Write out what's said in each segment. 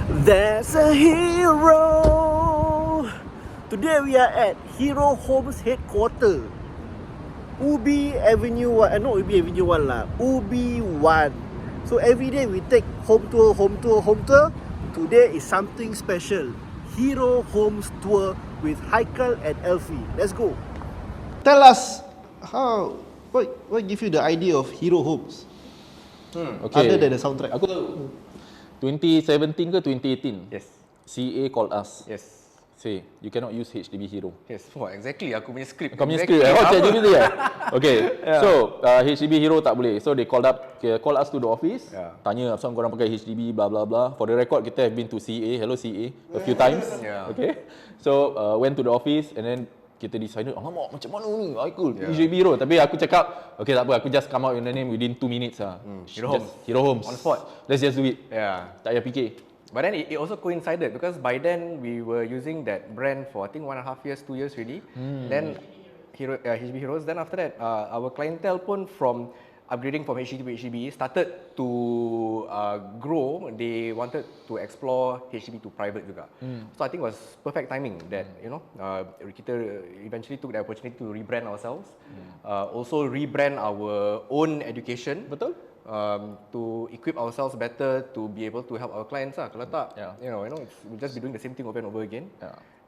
There's a hero. Today we are at Herohomes headquarters, Ubi Avenue 1. Not Ubi Avenue 1 lah, Ubi 1. So every day we take home tour. Today is something special. Herohomes tour with Heikel and Elfi. Let's go. Tell us what give you the idea of Herohomes? Okay. Other than the soundtrack. Aku tahu. 2017 ke 2018? Yes. CA called us. Yes. Say, you cannot use HDB Hero. Yes. Wah, exactly. Aku punya script. Kau punya script eh? Oh, cik gitu ya? Okay. Yeah. So, HDB Hero tak boleh. So, they call us to the office. Yeah. Tanya, apasal korang pakai HDB, blah blah blah. For the record, kita have been to CA, hello CA, a few times. Yeah. Okay. So, went to the office and then kita decided, alamak, macam mana ni? Cool, HDB Hero. Tapi aku cakap, okay tak apa, aku just come out with the name within 2 minutes lah. Herohomes. Herohomes. On the spot. Let's just do it. Yeah. Tak payah fikir. But then it also coincided because by then we were using that brand for I think 1.5 years, 2 years really. Then HDB Heroes. Then after that, our clientele pun from upgrading from HDB to HDB started to grow. They wanted to explore HDB to private juga. So I think it was perfect timing that kita eventually took the opportunity to rebrand ourselves. Also rebrand our own education. Betul. To equip ourselves better to be able to help our clients lah. Kalau tak, we'll just be doing the same thing over and over again.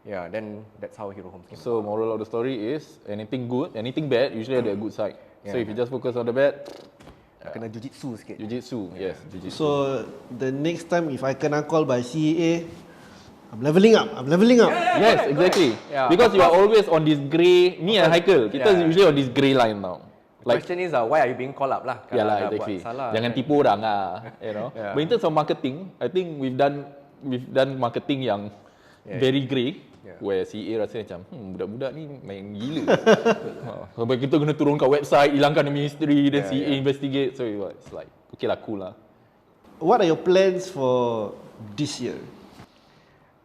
Yeah, then that's how Herohomes came. So moral of the story is anything good, anything bad usually ada a good side. So if you just focus on the bad, kena jujitsu sikit. Jujitsu, yes, jujitsu. So the next time if I kena call by CAA, I'm leveling up. Yes, exactly. Yeah. Because you are always on this grey. Me and Heikel, kita usually on this grey line now. Like, question is why are you being called up lah? Yalah, exactly. Jangan tipu orang lah, Yeah. But in terms of marketing, I think we've done marketing yang very grey. Where CA rasa macam budak-budak ni main gila. Sampai kita kena turun kat website, hilangkan the mystery, then CA investigate. So it's like okay lah, cool lah. What are your plans for this year?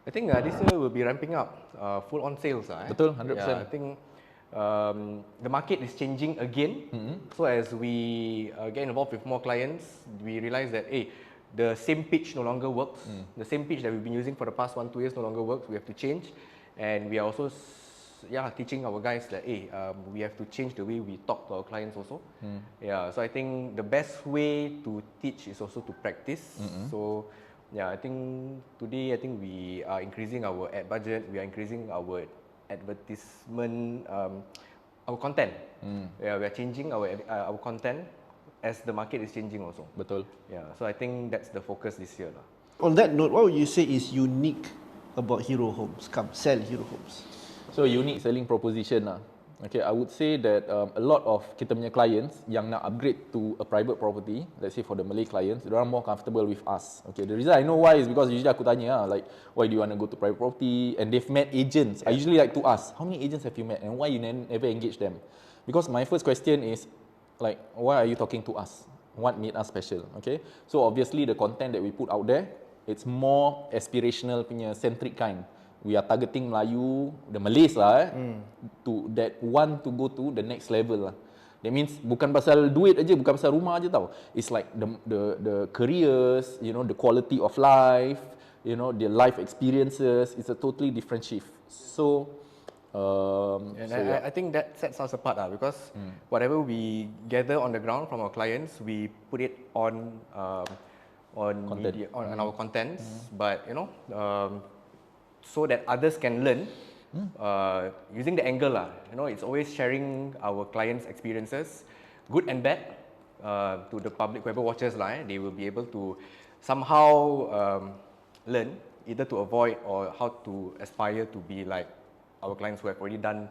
I think this year we'll be ramping up full on sales lah. Betul, 100%. Yeah, I think the market is changing again. So as we get involved with more clients, we realize that the same pitch no longer works. The same pitch that we've been using for the past 1-2 years no longer works. We have to change, and we are also teaching our guys that we have to change the way we talk to our clients also. So I think the best way to teach is also to practice. So I think today we are increasing our ad budget. We are increasing our advertisement, our content. We are changing our content as the market is changing also. Betul. So I think that's the focus this year lah. On that note, what would you say is unique about Herohomes? Come, sell Herohomes. So unique selling proposition lah. Okay, I would say that a lot of kita punya clients yang nak upgrade to a private property, let's say for the Malay clients, they are more comfortable with us. Okay, the reason I know why is because usually aku tanya like, why do you want to go to private property? And they've met agents. I usually like to ask, how many agents have you met and why you never engage them? Because my first question is like, why are you talking to us? What made us special? Okay, so obviously the content that we put out there, it's more aspirational punya centric kind. We are targeting Melayu, the Malays lah to that want to go to the next level lah. That means bukan pasal duit aja, bukan pasal rumah aja tau. It's like the careers, the quality of life, the life experiences. It's a totally different shift. So, I think that sets us apart because whatever we gather on the ground from our clients, we put it on media, on our contents. But so that others can learn using the angle lah. It's always sharing our clients' experiences, good and bad, to the public, whoever watches lah. They will be able to somehow learn either to avoid or how to aspire to be like our clients who have already done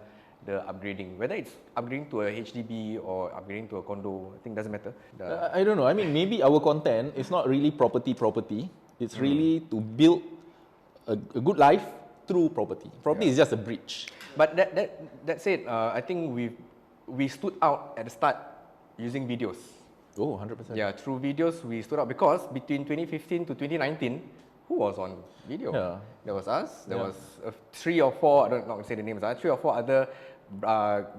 the upgrading. Whether it's upgrading to a HDB or upgrading to a condo, I think doesn't matter. I don't know. I mean, maybe our content is not really property. It's really to build a good life through property. Property is just a bridge. But that said, I think we stood out at the start using videos. Oh, 100%. Yeah, through videos we stood out because between 2015 to 2019, who was on video? There was us. There was 3 or 4. I don't know how to say the names. 3 or 4 other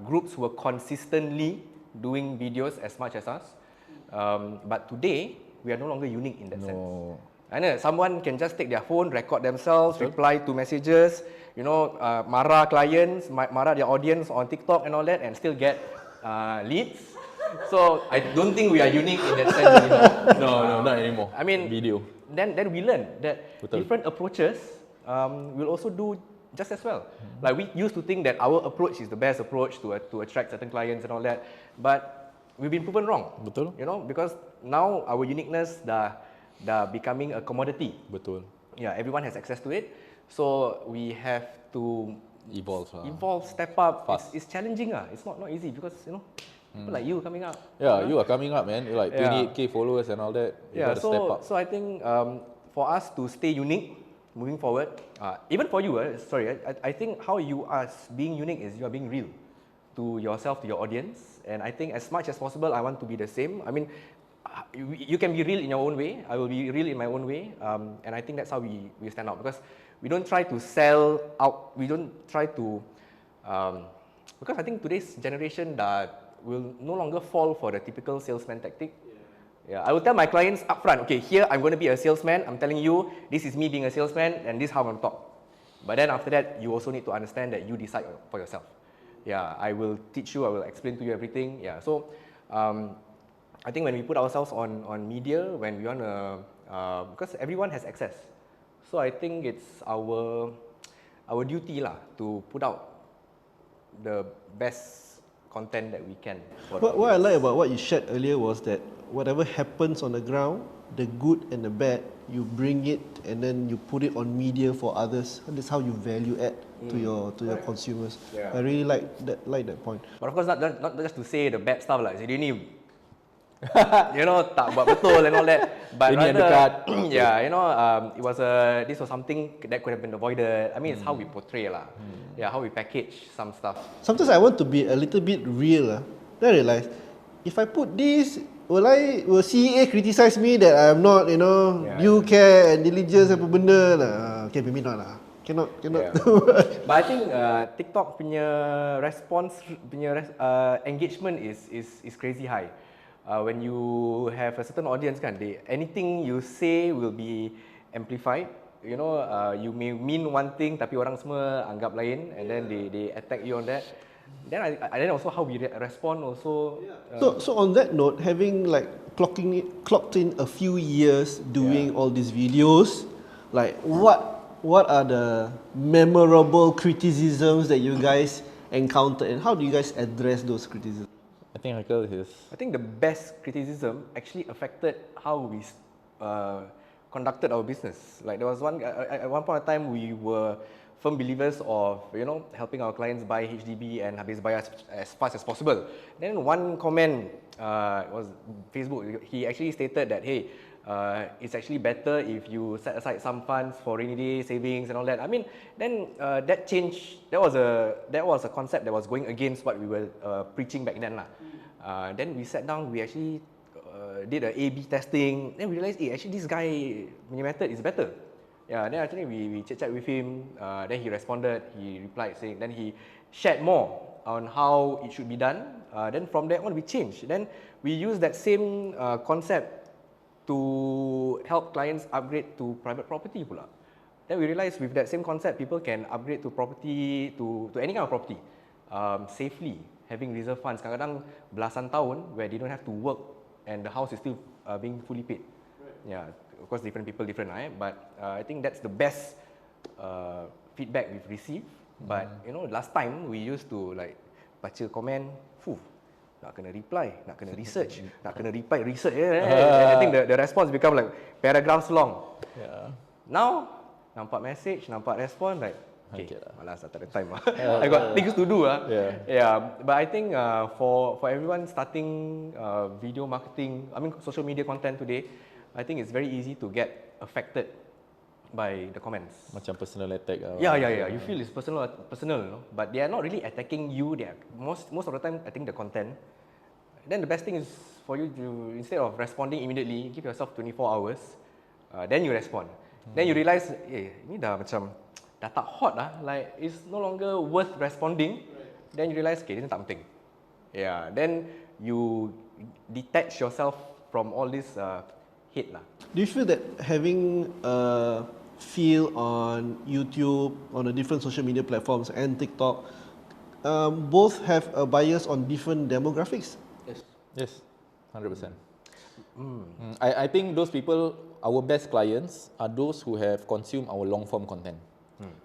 groups who were consistently doing videos as much as us. But today we are no longer unique in that sense. I know someone can just take their phone, record themselves, reply to messages, you know, marah clients, marah their audience on TikTok and all that, and still get leads. So I don't think we are unique in that sense anymore. No, not anymore. I mean, video. Then we learn that Betul. different approaches will also do just as well. Like we used to think that our approach is the best approach to attract certain clients and all that, but we've been proven wrong. Betul. You know, because now our uniqueness dah becoming a commodity. Betul. Yeah, everyone has access to it, so we have to Evolve lah. evolve, step up. Fast. It's challenging It's not easy because you know people like you coming up. Yeah, you are coming up, man. You're like Yeah. 28K followers and all that. You Yeah, gotta step up. so I think for us to stay unique moving forward, even for you, I think how you are being unique is you are being real to yourself, to your audience, and I think as much as possible, I want to be the same. I mean, you can be real in your own way. I will be real in my own way, and I think that's how we stand out, because we don't try to sell out. We don't try to because I think today's generation that will no longer fall for the typical salesman tactic. Yeah, I will tell my clients upfront, okay, here I'm going to be a salesman. I'm telling you, this is me being a salesman, and this is how I'm going to talk. But then after that, you also need to understand that you decide for yourself. Yeah, I will teach you, I will explain to you everything. Yeah, so I think when we put ourselves on media, when we want to, because everyone has access. So I think it's our duty to put out the best content that we can. What I like about what you shared earlier was that whatever happens on the ground, the good and the bad, you bring it and then you put it on media for others. And that's how you value add to your consumers. Yeah. I really like that point. But of course, not just to say the bad stuff like jadi ni, you know, tak buat betul and all that. But Ini yang rather, dekat. yeah, you know, this was something that could have been avoided. I mean, it's how we portray lah. Yeah, how we package some stuff. Sometimes I want to be a little bit real. Then I realize, if I put this, will CA criticize me that I'm not, you know, due care and diligence apa benda lah. Okay, maybe not lah. Cannot. Yeah. But I think TikTok punya response, engagement is crazy high. When you have a certain audience, anything you say will be amplified. You know, you may mean one thing, tapi orang semua anggap lain, and then they attack you on that. Then then also how we respond also. So on that note, having like clocked in a few years doing all these videos, like what are the memorable criticisms that you guys encountered, and how do you guys address those criticisms? I think Heikel is. I think the best criticism actually affected how we conducted our business. Like there was at one point of time we were firm believers of, you know, helping our clients buy HDB and habis bayar as fast as possible. Then one comment was Facebook. He actually stated that, hey, it's actually better if you set aside some funds for rainy day savings and all that. I mean, then that changed. That was a concept that was going against what we were preaching back then lah. Then we sat down. We actually did a A/B testing. Then we realized, actually this guy punya method is better. Yeah. Then actually we chat with him. Then he responded. He replied saying. Then he shared more on how it should be done. Then from that on we changed. Then we use that same concept to help clients upgrade to private property pula. Then we realized with that same concept, people can upgrade to property, to any kind of property safely, having reserve funds. Kadang-kadang belasan tahun where they don't have to work and the house is still being fully paid. Right. Yeah, of course different people different, right? But I think that's the best feedback we've received. But you know, last time we used to like baca komen, nak kena reply, nak kena research, nak kena reply research. I think the response become like paragraphs long. Yeah. Now nampak message, nampak respond like, okay, malas tak ada time. Yeah. I got things to do. Yeah. But I think for everyone starting video marketing, I mean social media content today, I think it's very easy to get affected by the comments. Macam personal attack. Yeah. You feel it's personal, you know? But they are not really attacking you. They are most of the time, I think the content. Then the best thing is for you to, instead of responding immediately, give yourself 24 hours. Then you respond. Then you realize, ini dah macam dah tak hot lah. Like it's no longer worth responding. Then you realize, okay, this is tak penting. Yeah. Then you detach yourself from all this hate lah. Do you feel that having a feel on YouTube, on the different social media platforms and TikTok, both have a bias on different demographics? Yes, 100%. I think those people, our best clients are those who have consumed our long form content.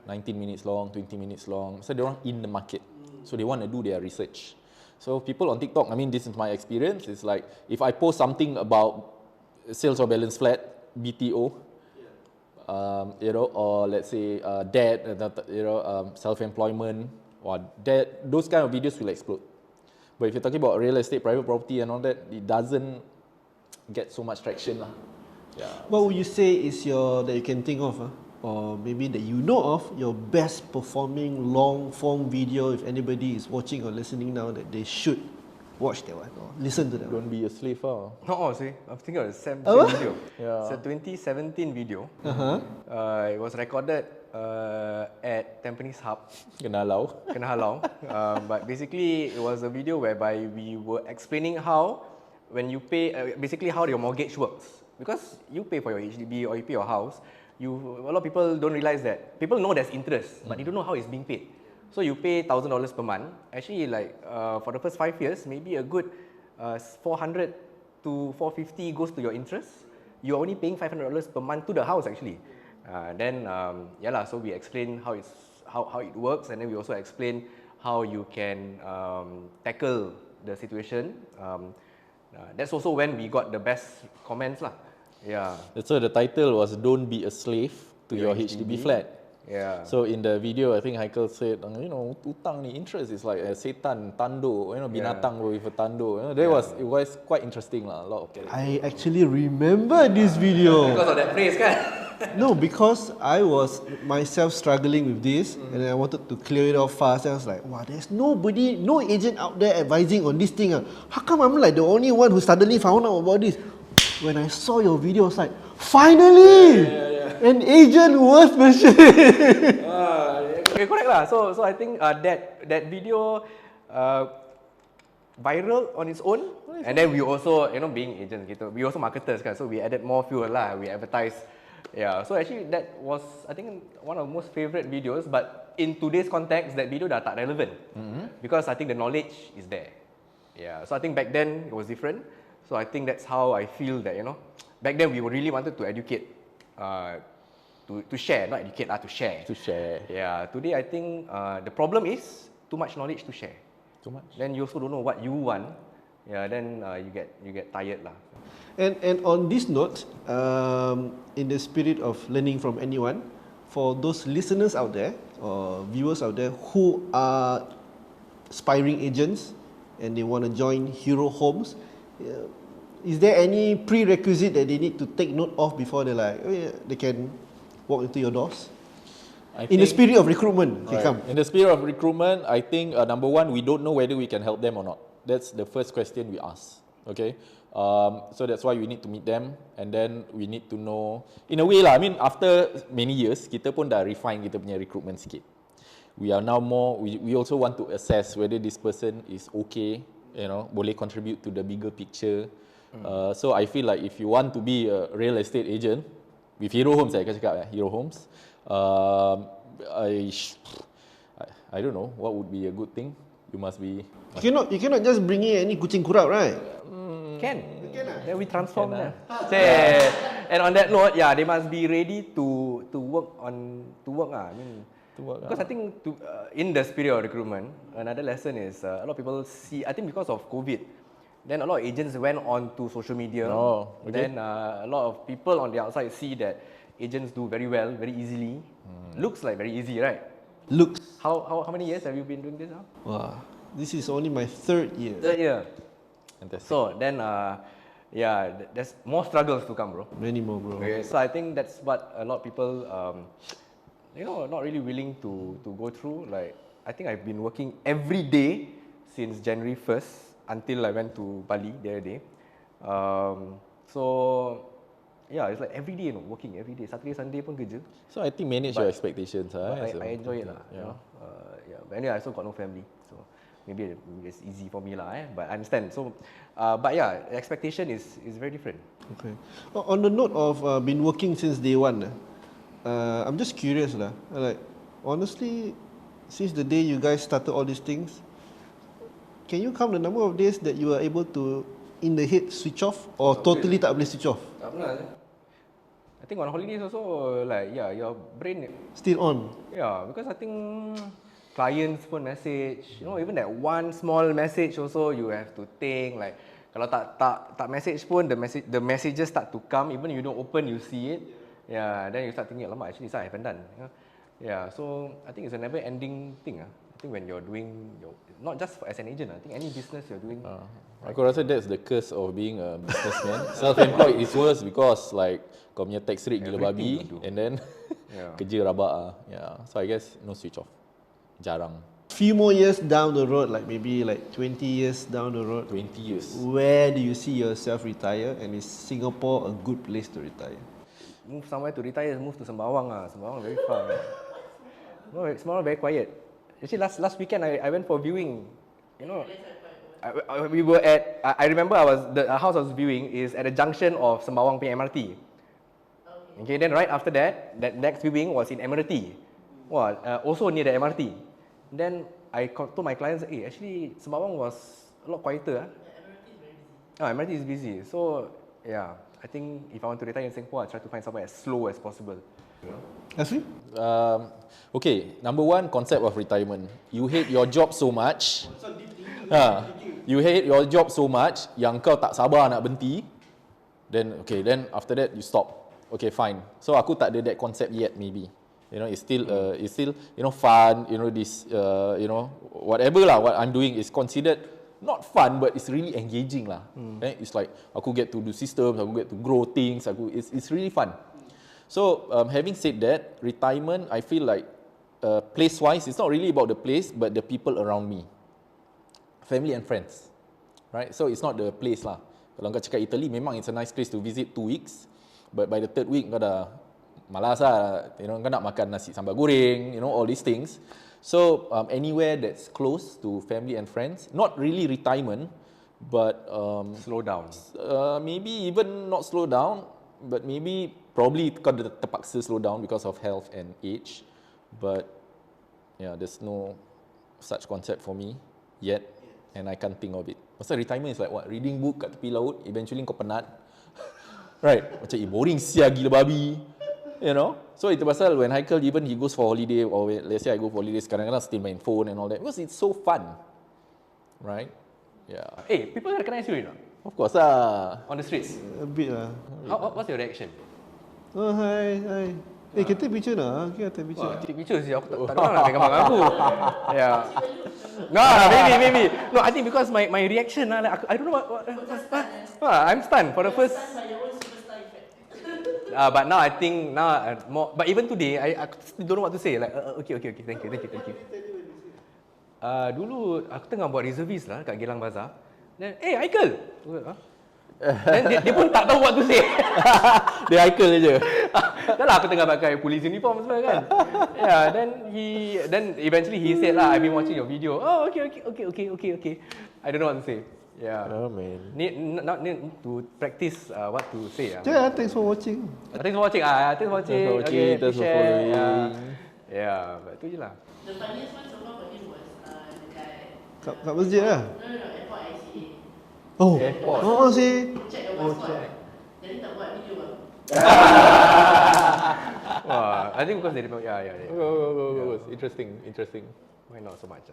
19 minutes long, 20 minutes long. So they're in the market. So they want to do their research. So people on TikTok, I mean, this is my experience. It's like if I post something about sales or balance flat, BTO, or let's say debt, self-employment, or debt, those kind of videos will explode. But if you're talking about real estate, private property, and all that, it doesn't get so much traction lah. Yeah. What would you say is that you can think of, or maybe that you know of, your best performing long form video? If anybody is watching or listening now, that they should watch that one or listen to that one. Don't be a slave, No, see, I'm thinking of the same video. Yeah. It's a 2017 video. It was recorded at Tampines Hub. Kena halau. Kena halau. But basically, it was a video whereby we were explaining how, when you pay, basically how your mortgage works. Because you pay for your HDB or you pay your house, a lot of people don't realize that. People know there's interest, but they don't know how it's being paid. So you pay $1,000 per month. Actually, like for the first 5 years, maybe a good 400 to 450 goes to your interest. You're only paying $500 per month to the house actually. So we explain how it works, and then we also explain how you can tackle the situation. That's also when we got the best comments lah. Yeah. So the title was "Don't be a slave to your HDB flat." Yeah. So in the video, I think Heikel said, utang ni interest is like a setan, tando, binatang with a tando. It was quite interesting lah. A lot of characters. I actually remember this video. Because of that phrase, kan? No, because I was myself struggling with this, and I wanted to clear it off fast. I was like, wow, there's no agent out there advising on this thing. How come I'm like the only one who suddenly found out about this? When I saw your video, I was like, finally! An agent worth mentioning. Okay, correct lah. So I think that video viral on its own, and then we also, being agents, we also marketers kan, so we added more fuel lah. We advertise. Yeah, so actually that was, I think, one of the most favorite videos. But in today's context, that video dah tak relevant because I think the knowledge is there. Yeah, so I think back then it was different. So I think that's how I feel that back then we really wanted to educate, to share, not educate, to share. To share. Yeah. Today I think the problem is too much knowledge to share. Too much. Then you also don't know what you want. Yeah. Then you get tired lah. And on this note, in the spirit of learning from anyone, for those listeners out there or viewers out there who are aspiring agents and they want to join Hero Homes, is there any prerequisite that they need to take note of before they they can walk into your doors? In the spirit of recruitment, right. In the spirit of recruitment, I think number one, we don't know whether we can help them or not. That's the first question we ask. Okay, so that's why we need to meet them, and then we need to know. In a way lah, I mean, after many years, kita pun dah refine kita punya recruitment sikit. We are now more. We also want to assess whether this person is okay. Boleh contribute to the bigger picture. So I feel like if you want to be a real estate agent with Hero Homes, saya akan cakap Hero Homes. I don't know what would be a good thing. You must be. You cannot just bring in any kucing kurap, right? Can. Then we transform them. And on that note, they must be ready to work. I mean, because I think in the spirit of recruitment, another lesson is a lot of people see. I think because of COVID. Then a lot of agents went on to social media. Then a lot of people on the outside see that agents do very well, very easily. Looks like very easy, right? Looks. How many years have you been doing this now? Wow, this is only my third year. Fantastic. So then, there's more struggles to come, bro. Many more, bro. Okay, so I think that's what a lot of people, not really willing to go through. Like, I think I've been working every day since January 1st. Until I went to Bali the other day. It's like every day, working every day. Saturday, Sunday pun kerja. So I think manage your expectations. I enjoy it lah. But anyway, I also got no family, so maybe it's easy for me lah. But I understand. So, the expectation is very different. Okay. On the note of been working since day one, I'm just curious lah. Like, honestly, since the day you guys started all these things, can you count the number of days that you are able to, in the head, switch off or totally tak boleh switch off? Tak pernah. I think on holidays also, like, yeah, your brain Still on. yeah, because I think clients pun message, you know, even that one small message also you have to think like, kalau tak message pun the messages start to come, even you don't open you see it. Yeah, then you start thinking, lama actually I haven't done. You know? Yeah, so I think it's a never ending thing. I think when you're doing not just as an agent, I think any business you're doing. Aku rasa that's the curse of being a businessman. Self-employed is worse because like kau punya tax rate gila babi and then kerja rabak Yeah, so I guess no switch off. Jarang. Few more years down the road, like maybe like 20 years down the road, 20 years. where do you see yourself retire, and is Singapore a good place to retire? Move somewhere to retire, move to Sembawang. Sembawang very far. No, Sembawang very quiet. Actually, last weekend I went for viewing. You know, we were at. I remember the house I was viewing is at a junction of Sembawang punya MRT. Okay, then right after that next viewing was in Admiralty. Also near the MRT. Then I told my clients, hey, actually Sembawang was a lot quieter. MRT is busy. So yeah, I think if I want to retire in Singapore, I try to find somewhere as slow as possible. Asri? Okay, number one concept of retirement. You hate your job so much. You hate your job so much yang kau tak sabar nak berhenti. Then after that you stop. Okay, fine. So aku tak ada that concept yet maybe. You know, it's still you know, fun, you know, this whatever lah what I'm doing is considered not fun but it's really engaging lah. It's like aku get to do systems, aku get to grow things, it's really fun. So having said that, retirement I feel like place wise it's not really about the place but the people around me. Family and friends. Right? So it's not the place lah. Kalau kau cakap Italy memang it's a nice place to visit 2 weeks but by the 3rd week kau dah malas lah, you know, kau nak makan nasi sambal goreng, you know, all these things. So anywhere that's close to family and friends, not really retirement, but Slow down. Maybe even not slow down, but maybe probably kau terpaksa slow down because of health and age. But yeah, there's no such concept for me yet, and I can't think of it. Pasal retirement is like what? Reading book kat tepi laut, eventually kau penat. Right? Macam boring sia gila babi. You know, so itu pasal when Heikel even he goes for holiday or let's say I go for holidays, kadang-kadang still main phone and all that because it's so fun, right? Yeah. Hey, people recognize you, you know? Of course lah. On the streets. A bit lah. What's your reaction? Oh, hi. Kita take picture lah. Kita take picture. Take picture sih, aku tak ada orang nak gambar aku. Yeah. No, maybe. No, I think because my reaction lah, like, I don't know what I'm stunned for the first. But now I think more. But even today, I still don't know what to say. Like, okay. Thank you. Dulu aku tengah buat reservist lah kat Geylang Bazaar. Then, hey, Heikel. Then dia pun tak tahu what to say. Dia Heikel je. Dah lah aku tengah pakai police uniform semua kan. Yeah, then eventually he said lah, I've been watching your video. Oh, okay. I don't know what to say. Yeah. Oh man. Need to practice what to say. Yeah, thanks for watching. Thanks for watching. Thanks for watching. Okay, Thanks for share. following. Yeah, but tu je lah. The funniest one so far for him was dekat Kat masjid lah. no, airport ICA. Oh. Airport. Oh, si. Check the passport. Jadi tak buat video bang. Wah, I think because they yeah. Go. Interesting. Why not so much?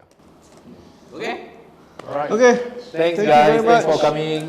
Okay. Alright. Okay. Thanks Thank you guys. very much. Thanks for coming.